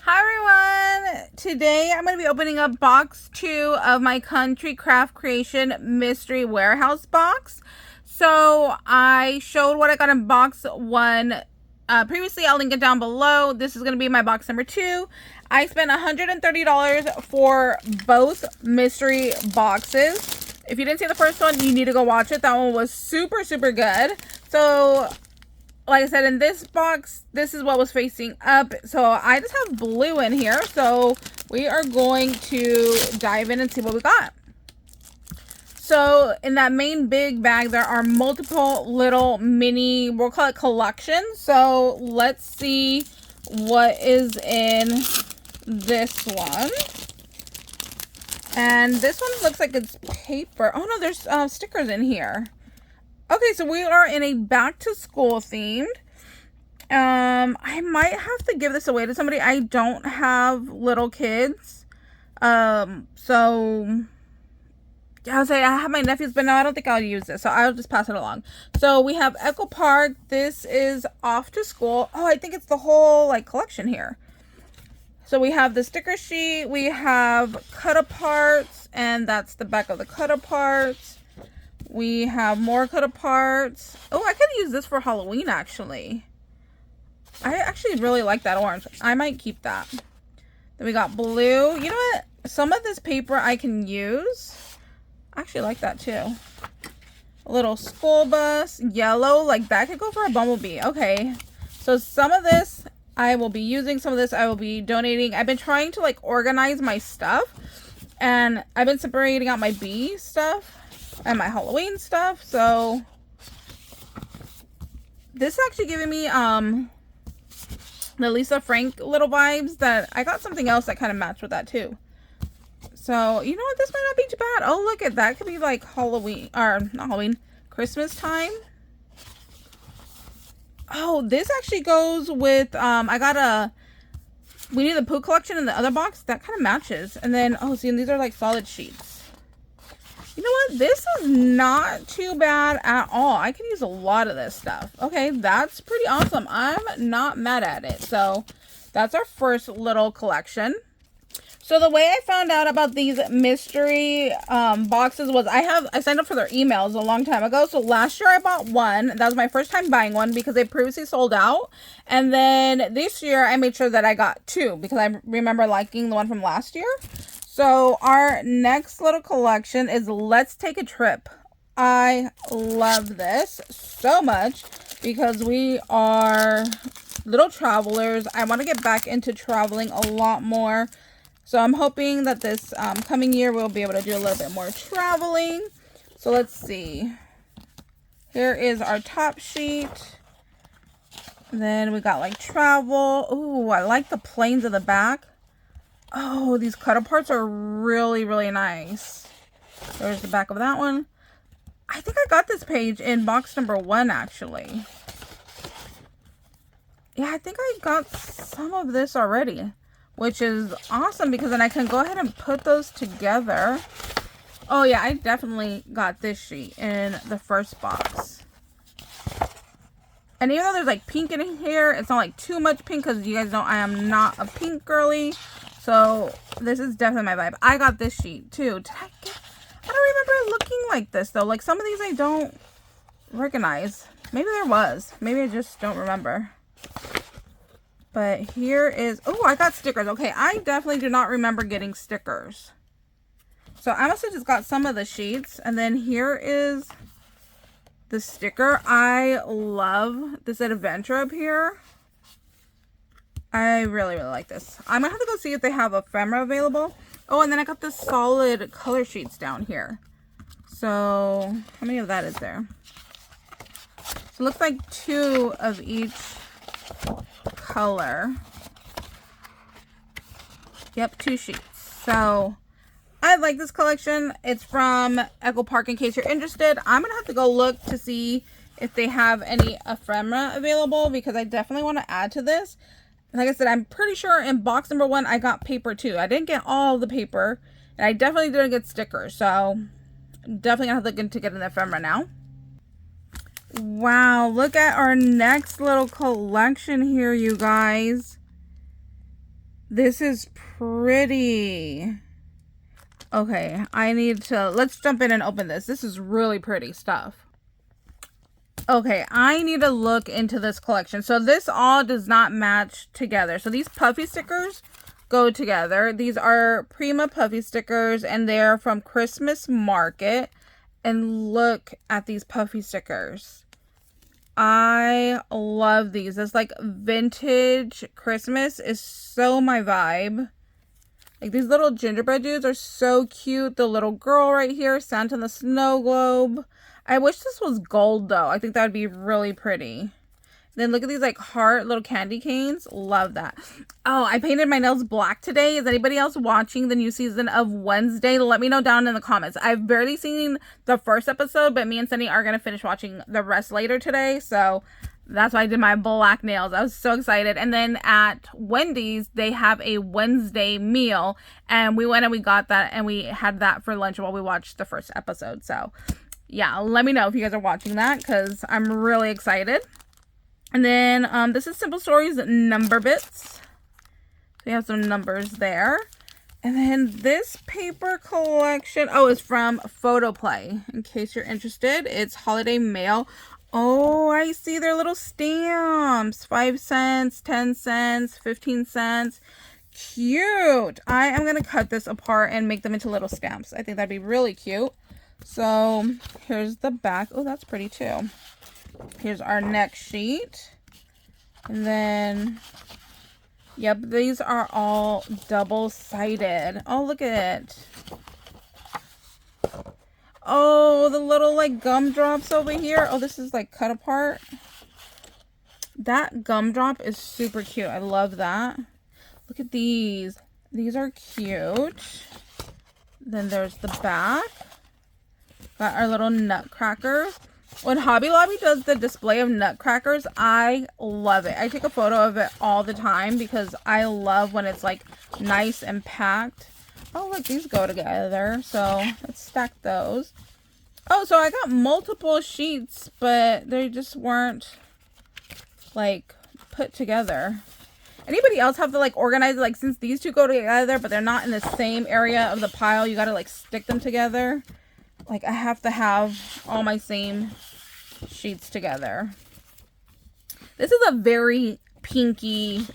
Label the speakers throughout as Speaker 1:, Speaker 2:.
Speaker 1: Hi everyone! Today I'm going to be opening up box 2 of my Country Craft Creation Mystery Warehouse box. So I showed what I got in box 1 previously. I'll link it down below. This is going to be my box number 2. I spent $130 for both mystery boxes. If you didn't see the first one, you need to go watch it. That one was super good. So like I said, in this box, this is what was facing up. So I just have blue in here. So we are going to dive in and see what we got. So in that main big bag, there are multiple little mini, we'll call it collections. So let's see what is in this one. And this one looks like it's paper. Oh no, there's stickers in here. Okay, so we are in a back to school themed. I might have to give this away to somebody. I don't have little kids. So I'll say I have my nephews, but no, I don't think I'll use this. So I'll just pass it along. So we have Echo Park. This is off to school. Oh, I think it's the whole like collection here. So we have the sticker sheet. We have cut aparts, and that's the back of the cut aparts. We have more cut aparts. Oh, I could use this for Halloween, actually. I actually really like that orange. I might keep that. Then we got blue. You know what? Some of this paper I can use. I actually like that too. A little school bus. Yellow. Like that could go for a bumblebee. Okay. So some of this I will be using. Some of this I will be donating. I've been trying to like organize my stuff. And I've been separating out my bee stuff and my Halloween stuff. So this is actually giving me the Lisa Frank little vibes. That I got something else that kind of matched with that too. So you know what, this might not be too bad. Oh, look at that. Could be like Halloween, or not Halloween, Christmas time. Oh, this actually goes with I got a Winnie the Pooh collection in the other box. That kind of matches. And then, oh, see, and these are like solid sheets. You know what? This is not too bad at all. I can use a lot of this stuff. Okay, that's pretty awesome. I'm not mad at it. So that's our first little collection. So the way I found out about these mystery boxes was I signed up for their emails a long time ago. So last year I bought one. That was my first time buying one because they previously sold out. And then this year I made sure that I got 2 because I remember liking the one from last year. So our next little collection is Let's Take a Trip. I love this so much because we are little travelers. I want to get back into traveling a lot more. So I'm hoping that this coming year we'll be able to do a little bit more traveling. So let's see. Here is our top sheet. Then we got like travel. Ooh, I like the planes at the back. Oh, these cut aparts are really nice. There's the back of that one. I think I got this page in box number 1 actually. Yeah, I think I got some of this already, which is awesome because then I can go ahead and put those together. Oh yeah, I definitely got this sheet in the first box. And even though there's like pink in here, it's not like too much pink because you guys know I am not a pink girly. So this is definitely my vibe. I got this sheet too. I don't remember it looking like this though. Like some of these I don't recognize. Maybe there was. Maybe I just don't remember. But here is, oh, I got stickers. Okay, I definitely do not remember getting stickers. So I must have just got some of the sheets. And then here is the sticker. I love this adventure up here. I really like this. I'm gonna have to go see if they have ephemera available. Oh, and then I got the solid color sheets down here. So how many of that is there? So it looks like 2 of each color. Yep, 2 sheets. So I like this collection. It's from Echo Park in case you're interested. I'm gonna have to go look to see if they have any ephemera available because I definitely want to add to this. Like I said, I'm pretty sure in box number 1 I got paper too. I didn't get all the paper, and I definitely didn't get stickers. So I'm definitely gonna have to look into getting the ephemera now. Wow, look at our next little collection here, you guys. This is pretty. Okay, let's jump in and open this. This is really pretty stuff. Okay, I need to look into this collection. So this all does not match together. So these puffy stickers go together. These are Prima puffy stickers, and they're from Christmas Market. And look at these puffy stickers. I love these. It's like vintage Christmas is so my vibe. Like, these little gingerbread dudes are so cute. The little girl right here, Santa and the snow globe. I wish this was gold, though. I think that would be really pretty. Then look at these, like, heart little candy canes. Love that. Oh, I painted my nails black today. Is anybody else watching the new season of Wednesday? Let me know down in the comments. I've barely seen the first episode, but me and Sunny are going to finish watching the rest later today. So that's why I did my black nails. I was so excited. And then at Wendy's, they have a Wednesday meal. And we went and we got that. And we had that for lunch while we watched the first episode. So yeah, let me know if you guys are watching that, because I'm really excited. And then this is Simple Stories number bits. We have some numbers there. And then this paper collection, oh, it's from Photoplay. In case you're interested, it's holiday mail. Oh, I see their little stamps. 5 cents, 10 cents, 15 cents. Cute. I am going to cut this apart and make them into little stamps. I think that'd be really cute. So here's the back. Oh, that's pretty too. Here's our next sheet. And then, yep, these are all double-sided. Oh, look at it. Oh, the little, like, gumdrops over here. Oh, this is, like, cut apart. That gumdrop is super cute. I love that. Look at these. These are cute. Then there's the back. Got our little Nutcracker. When Hobby Lobby does the display of Nutcrackers, I love it. I take a photo of it all the time because I love when it's like nice and packed. Oh, look, these go together. So let's stack those. Oh, so I got multiple sheets, but they just weren't like put together. Anybody else have to like organize it? Like, since these two go together, but they're not in the same area of the pile, you got to like stick them together. Like, I have to have all my same sheets together. This is a very pinky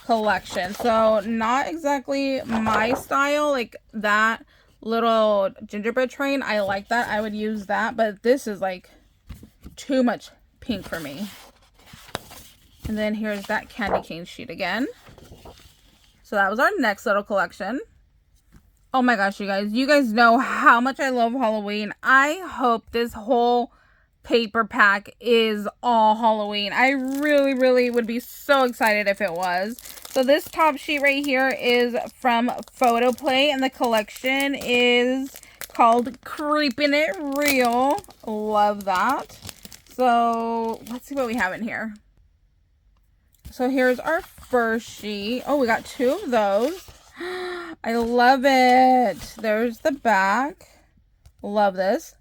Speaker 1: collection. So, not exactly my style. Like, that little gingerbread train, I like that. I would use that. But this is, like, too much pink for me. And then here's that candy cane sheet again. So, that was our next little collection. Oh my gosh, you guys know how much I love Halloween. I hope this whole paper pack is all Halloween. I really, really would be so excited if it was. So this top sheet right here is from Photoplay, and the collection is called Creeping It Real. Love that. So let's see what we have in here. So here's our first sheet. Oh, we got 2 of those. I love it. There's the back. Love this.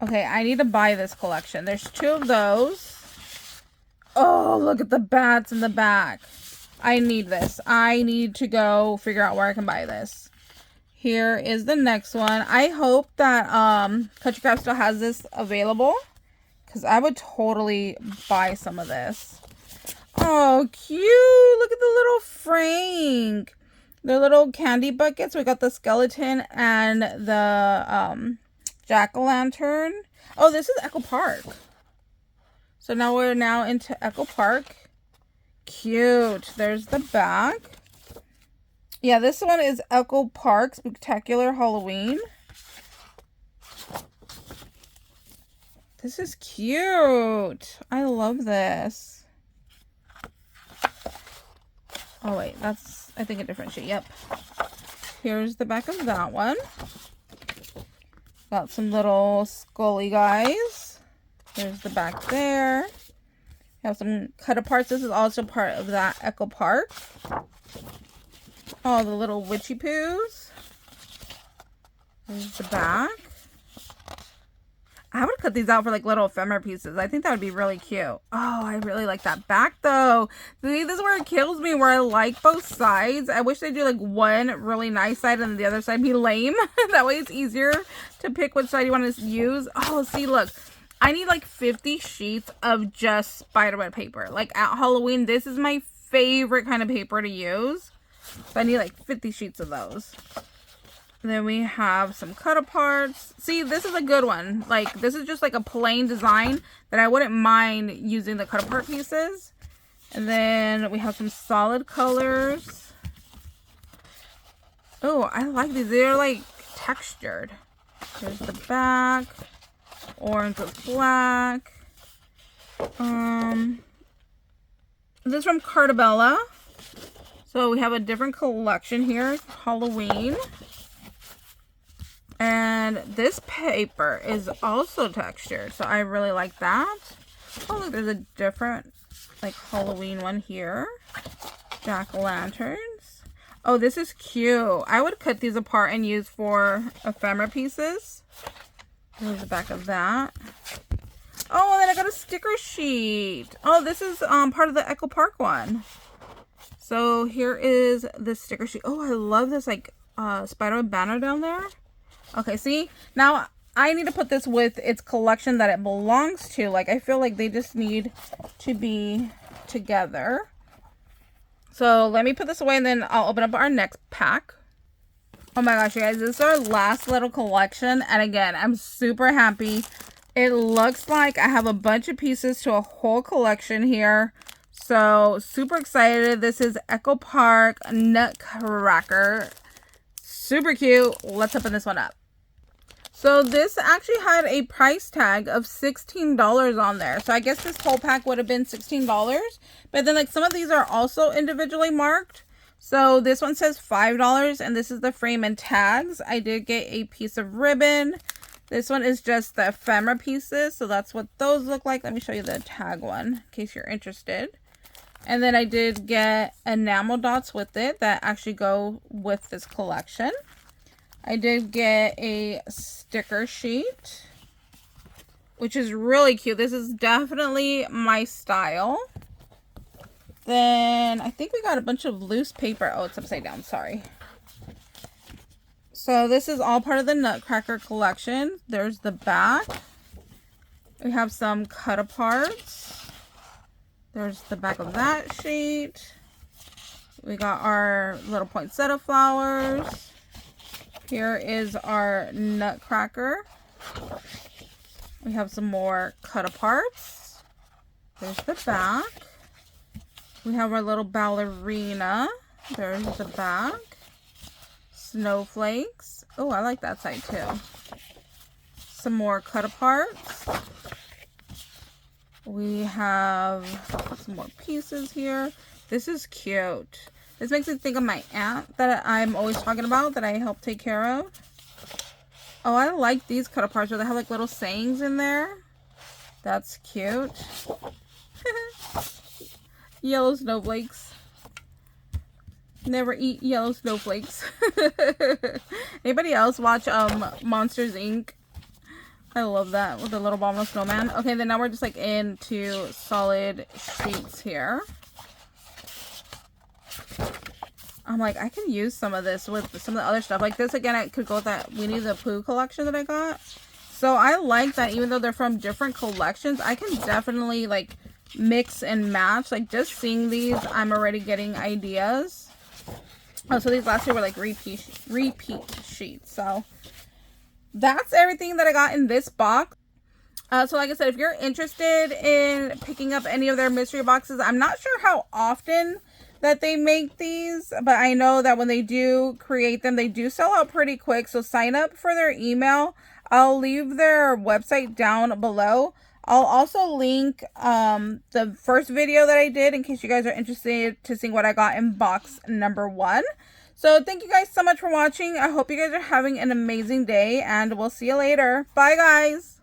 Speaker 1: Okay, I need to buy this collection. There's 2 of those. Oh, look at the bats in the back. I need this. I need to go figure out where I can buy this. Here is the next one. I hope that Country Craft still has this available, because I would totally buy some of this. Oh, cute. Look at the little Frank. The little candy buckets. We got the skeleton and the jack-o'-lantern. Oh, this is Echo Park. So now we're into Echo Park. Cute. There's the back. Yeah, this one is Echo Park Spectacular Halloween. This is cute. I love this. Oh, wait. That's, I think, a different sheet. Yep. Here's the back of that one. Got some little Scully guys. There's the back there. Have some cut aparts. This is also part of that Echo Park. Oh, the little witchy poos. There's the back. I would cut these out for like little ephemera pieces. I think that would be really cute. Oh, I really like that back though. See, this is where it kills me, where I like both sides. I wish they do like one really nice side and the other side be lame. That way it's easier to pick which side you want to use. Oh, see, look. I need like 50 sheets of just spiderweb paper. Like at Halloween, this is my favorite kind of paper to use. So I need like 50 sheets of those. Then we have some cut aparts. See, this is a good one. Like, this is just like a plain design that I wouldn't mind using the cut apart pieces. And then we have some solid colors. Oh, I like these. They're like textured. Here's the back. Orange with black. This is from Cartabella. So we have a different collection here. Halloween. And this paper is also textured, so I really like that. Oh, look, there's a different, like, Halloween one here. Jack-o'-lanterns. Oh, this is cute. I would cut these apart and use for ephemera pieces. Here's the back of that. Oh, and then I got a sticker sheet. Oh, this is part of the Echo Park one. So here is the sticker sheet. Oh, I love this, like, spiderweb banner down there. Okay, see? Now, I need to put this with its collection that it belongs to. Like, I feel like they just need to be together. So, let me put this away and then I'll open up our next pack. Oh my gosh, you guys. This is our last little collection. And again, I'm super happy. It looks like I have a bunch of pieces to a whole collection here. So, super excited. This is Echo Park Nutcracker. Super cute. Let's open this one up. So this actually had a price tag of $16 on there. So I guess this whole pack would have been $16. But then like some of these are also individually marked. So this one says $5 and this is the frame and tags. I did get a piece of ribbon. This one is just the ephemera pieces. So that's what those look like. Let me show you the tag one in case you're interested. And then I did get enamel dots with it that actually go with this collection. I did get a sticker sheet, which is really cute. This is definitely my style. Then I think we got a bunch of loose paper. Oh, it's upside down. Sorry. So this is all part of the Nutcracker collection. There's the back. We have some cut aparts. There's the back of that sheet. We got our little poinsettia flowers. Here is our Nutcracker. We have some more cut aparts. There's the back. We have our little ballerina. There's the back. Snowflakes. Oh, I like that side too. Some more cut aparts. We have some more pieces here. This is cute. This makes me think of my aunt that I'm always talking about that I help take care of. Oh, I like these cut aparts where they have like little sayings in there. That's cute. Yellow snowflakes. Never eat yellow snowflakes. Anybody else watch Monsters Inc? I love that with the little abominable snowman. Okay, then now we're just like into solid sheets here. I'm like, I can use some of this with some of the other stuff. Like this, again, I could go with that Winnie the Pooh collection that I got. So I like that even though they're from different collections, I can definitely like mix and match. Like just seeing these, I'm already getting ideas. Oh, so these last two were like repeat sheets. So that's everything that I got in this box. So like I said, if you're interested in picking up any of their mystery boxes, I'm not sure how often that they make these, but I know that when they do create them, they do sell out pretty quick. So sign up for their email. I'll leave their website down below. I'll also link the first video that I did in case you guys are interested to see what I got in box number 1. So thank you guys so much for watching. I hope you guys are having an amazing day and we'll see you later. Bye guys.